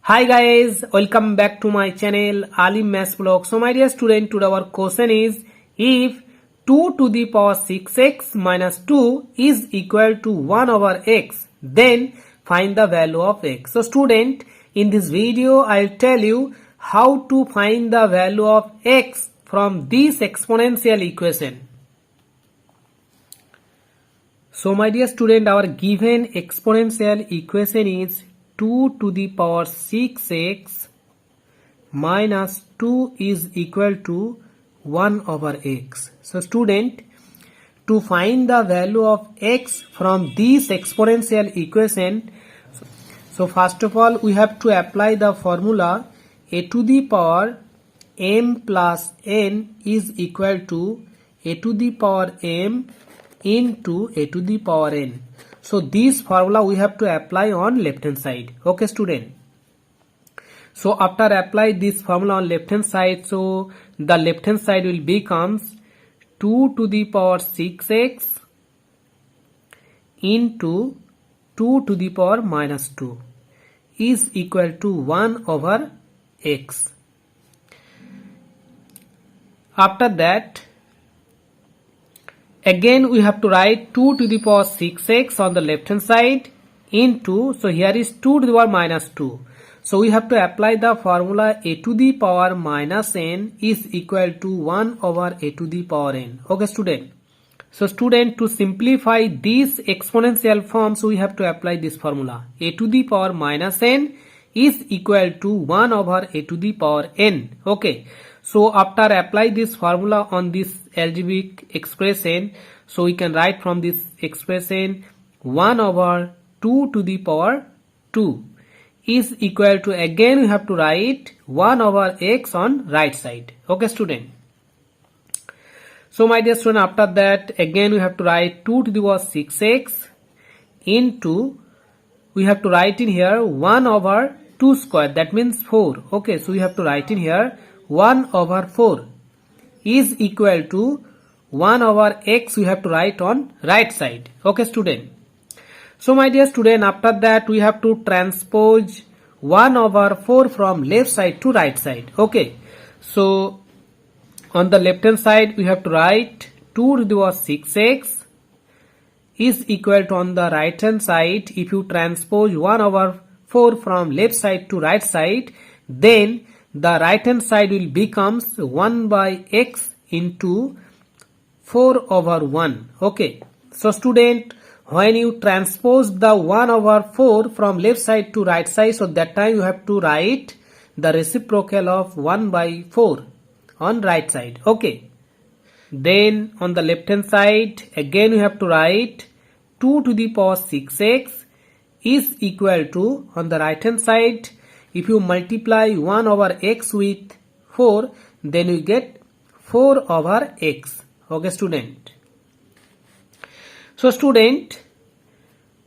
Hi guys, welcome back to my channel Ali Maths Vlog. So my dear student, today our question is if 2 to the power 6x minus 2 is equal to 1 over x, then find the value of x. So student, in this video I'll tell you how to find the value of x from this exponential equation. So my dear student, our given exponential equation is 2 to the power 6x minus 2 is equal to 1 over x. So student, to find the value of x from this exponential equation, so first of all we have to apply the formula a to the power m plus n is equal to a to the power m into a to the power n. So this formula we have to apply on left hand side. Okay student. So after apply this formula on left hand side, so the left hand side will becomes 2 to the power 6x into 2 to the power minus 2 is equal to 1 over x. After that, again we have to write 2 to the power 6x on the left hand side into, so here is 2 to the power minus 2. So we have to apply the formula a to the power minus n is equal to 1 over a to the power n. Okay student. So student, to simplify this exponential form, so we have to apply this formula. A to the power minus n is equal to 1 over a to the power n. Okay. So after apply this formula on this algebraic expression, so we can write from this expression 1 over 2 to the power 2 is equal to, again we have to write 1 over x on right side. Okay student. So my dear student, after that again we have to write 2 to the power 6x into, we have to write in here 1 over 2 square, that means 4. Okay, so we have to write in here 1 over 4 is equal to 1 over x we have to write on right side. Okay student. So my dear student, after that we have to transpose 1 over 4 from left side to right side. Okay. So on the left hand side we have to write 2 to the power 6x is equal to, on the right hand side if you transpose 1 over 4 from left side to right side, then the right hand side will becomes 1 by x into 4 over 1. Okay. So student, when you transpose the 1 over 4 from left side to right side, so that time you have to write the reciprocal of 1 by 4 on right side. Okay. Then on the left hand side again you have to write 2 to the power 6x is equal to, on the right hand side if you multiply 1 over x with 4, then you get 4 over x. Okay student. So student,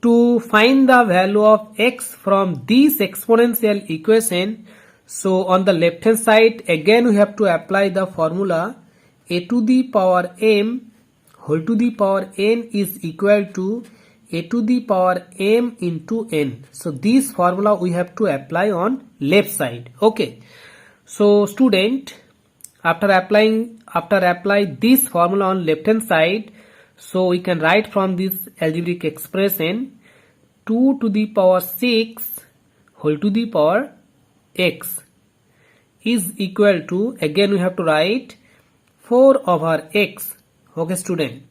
to find the value of x from this exponential equation, so on the left hand side again we have to apply the formula a to the power m whole to the power n is equal to a to the power m into n. So this formula we have to apply on left side. Okay. So student, after apply this formula on left hand side, so we can write from this algebraic expression 2 to the power 6 whole to the power x is equal to, again we have to write 4 over x. Okay student.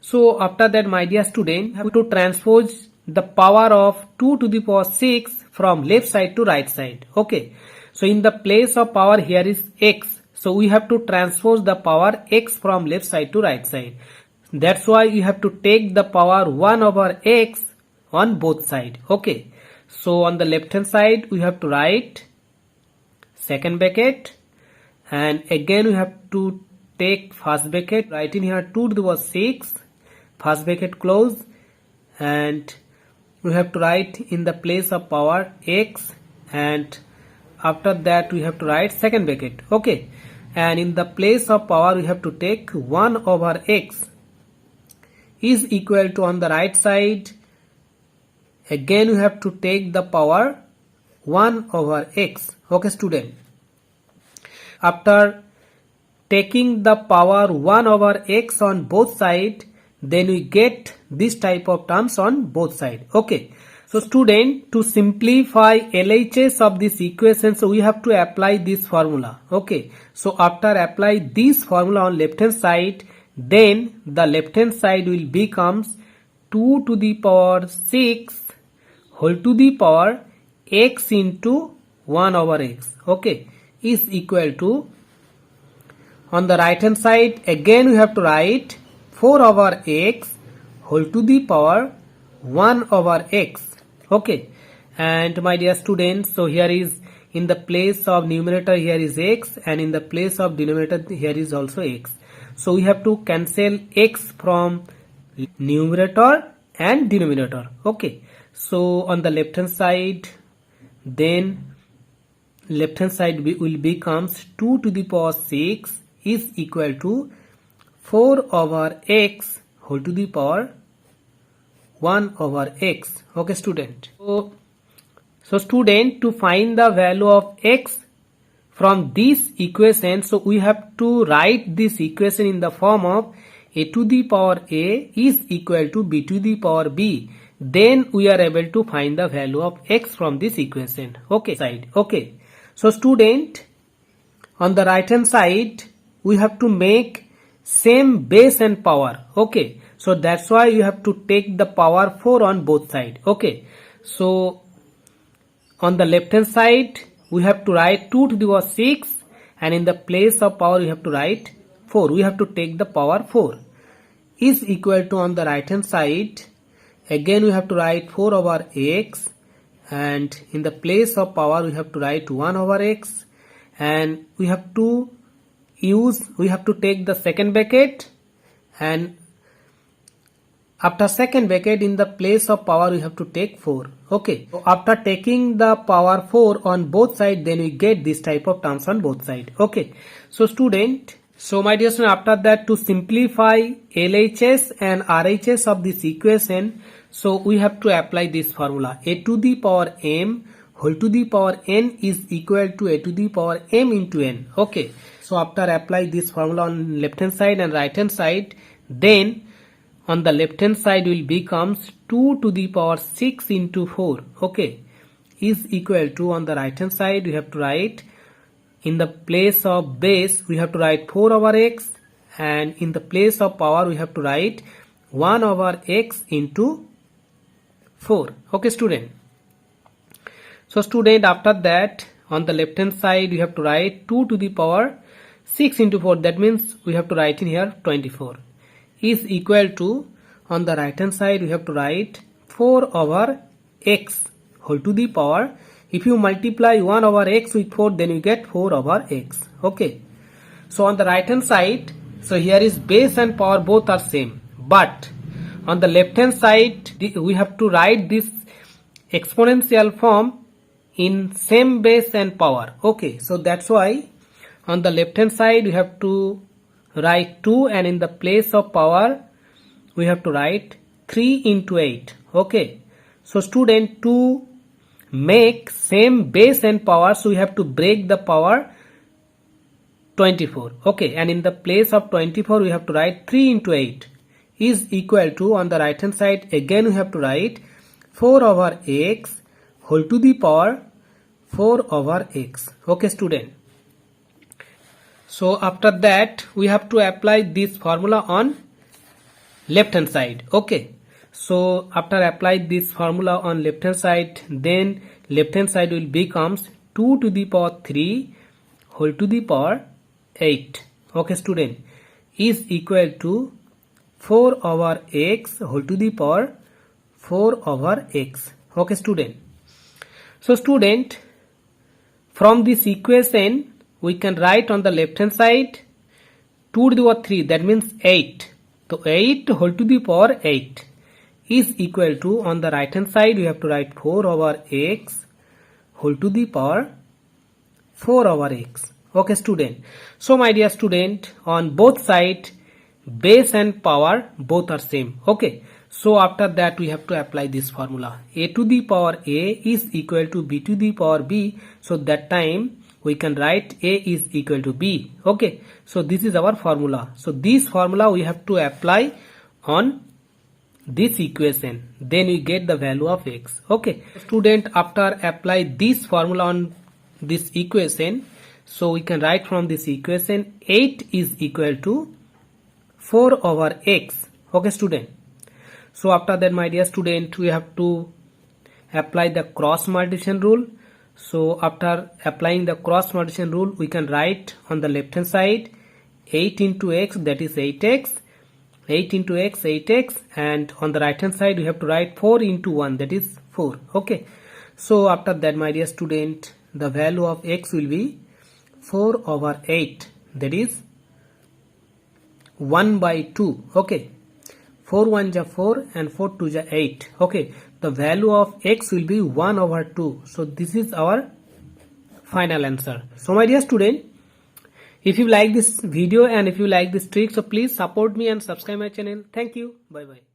So after that my dear student, have to transpose the power of 2 to the power 6 from left side to right side. Okay. So in the place of power here is x. So we have to transpose the power x from left side to right side. That's why you have to take the power 1 over x on both sides. Okay. So on the left hand side we have to write second bracket, and again we have to take first bracket, write in here 2 to the power 6, first bracket close, and we have to write in the place of power x, and after that we have to write second bracket. Okay. And in the place of power we have to take 1 over x is equal to, on the right side again we have to take the power 1 over x. Okay student. After taking the power 1 over x on both sides, then we get this type of terms on both sides. Okay. So student, to simplify LHS of this equation, so we have to apply this formula. Okay. So after apply this formula on left hand side, then the left hand side will becomes 2 to the power 6 whole to the power x into 1 over x. Okay. Is equal to, on the right hand side again we have to write 4 over x whole to the power 1 over x. Okay, and my dear students, so here is in the place of numerator here is x, and in the place of denominator here is also x. So we have to cancel x from numerator and denominator. Okay, so on the left hand side, then left hand side will becomes 2 to the power 6 is equal to 4 over x whole to the power 1 over x. Okay student. So student, to find the value of x from this equation, so we have to write this equation in the form of a to the power a is equal to b to the power b. Then we are able to find the value of x from this equation. Okay side. Okay. So student, on the right hand side we have to make same base and power. Okay. So that's why you have to take the power 4 on both sides. Okay. So on the left hand side we have to write 2 to the power 6, and in the place of power we have to write 4. We have to take the power 4 is equal to, on the right hand side again we have to write 4 over x, and in the place of power we have to write 1 over x, and we have to take the second bracket, and after second bracket in the place of power we have to take 4. Okay. So after taking the power 4 on both sides, then we get this type of terms on both sides. Okay. So student, so my dear student, after that, to simplify LHS and RHS of this equation, so we have to apply this formula. A to the power m whole to the power n is equal to a to the power m into n. Okay. So after apply this formula on left hand side and right hand side, then on the left hand side will becomes 2 to the power 6 into 4. Okay. Is equal to, on the right hand side we have to write, in the place of base we have to write 4 over x, and in the place of power we have to write 1 over x into 4. Okay student. So student, after that on the left hand side we have to write 2 to the power 6 into 4. That means we have to write in here 24 is equal to, on the right hand side we have to write 4 over x whole to the power, if you multiply 1 over x with 4, then you get 4 over x. Okay. So on the right hand side, so here is base and power both are same, but on the left hand side we have to write this exponential form in same base and power. Okay. So that's why on the left hand side we have to write 2, and in the place of power we have to write 3 into 8. Okay. So student, to make same base and power, so we have to break the power 24. Okay. And in the place of 24 we have to write 3 into 8 is equal to, on the right hand side again we have to write 4 over x whole to the power 4 over x. Okay student. So after that we have to apply this formula on left hand side. Okay. So after apply this formula on left hand side, then left hand side will becomes 2 to the power 3 whole to the power 8. Okay student. Is equal to 4 over x whole to the power 4 over x. Okay student. So student, from this equation we can write on the left hand side 2 to the power 3, that means 8. So 8 whole to the power 8 is equal to, on the right hand side we have to write 4 over x whole to the power 4 over x. Okay student. So my dear student, on both sides base and power both are same. Okay. So after that we have to apply this formula. A to the power A is equal to B to the power B. So that time we can write A is equal to B. Okay. So this is our formula. So this formula we have to apply on this equation. Then we get the value of x. Okay. Student, after apply this formula on this equation, so we can write from this equation 8 is equal to 4 over x. Okay student. So after that, my dear student, we have to apply the cross multiplication rule. So after applying the cross multiplication rule, we can write on the left hand side 8 into x, that is 8x, 8 into x, 8x, and on the right hand side we have to write 4 into 1, that is 4. Okay. So after that, my dear student, the value of x will be 4 over 8, that is 1 by 2. Okay. 4 1 is 4 and 4 2 is 8. Okay, the value of x will be 1 over 2. So this is our final answer. So my dear student, if you like this video and if you like this trick, so please support me and subscribe my channel. Thank you. Bye bye.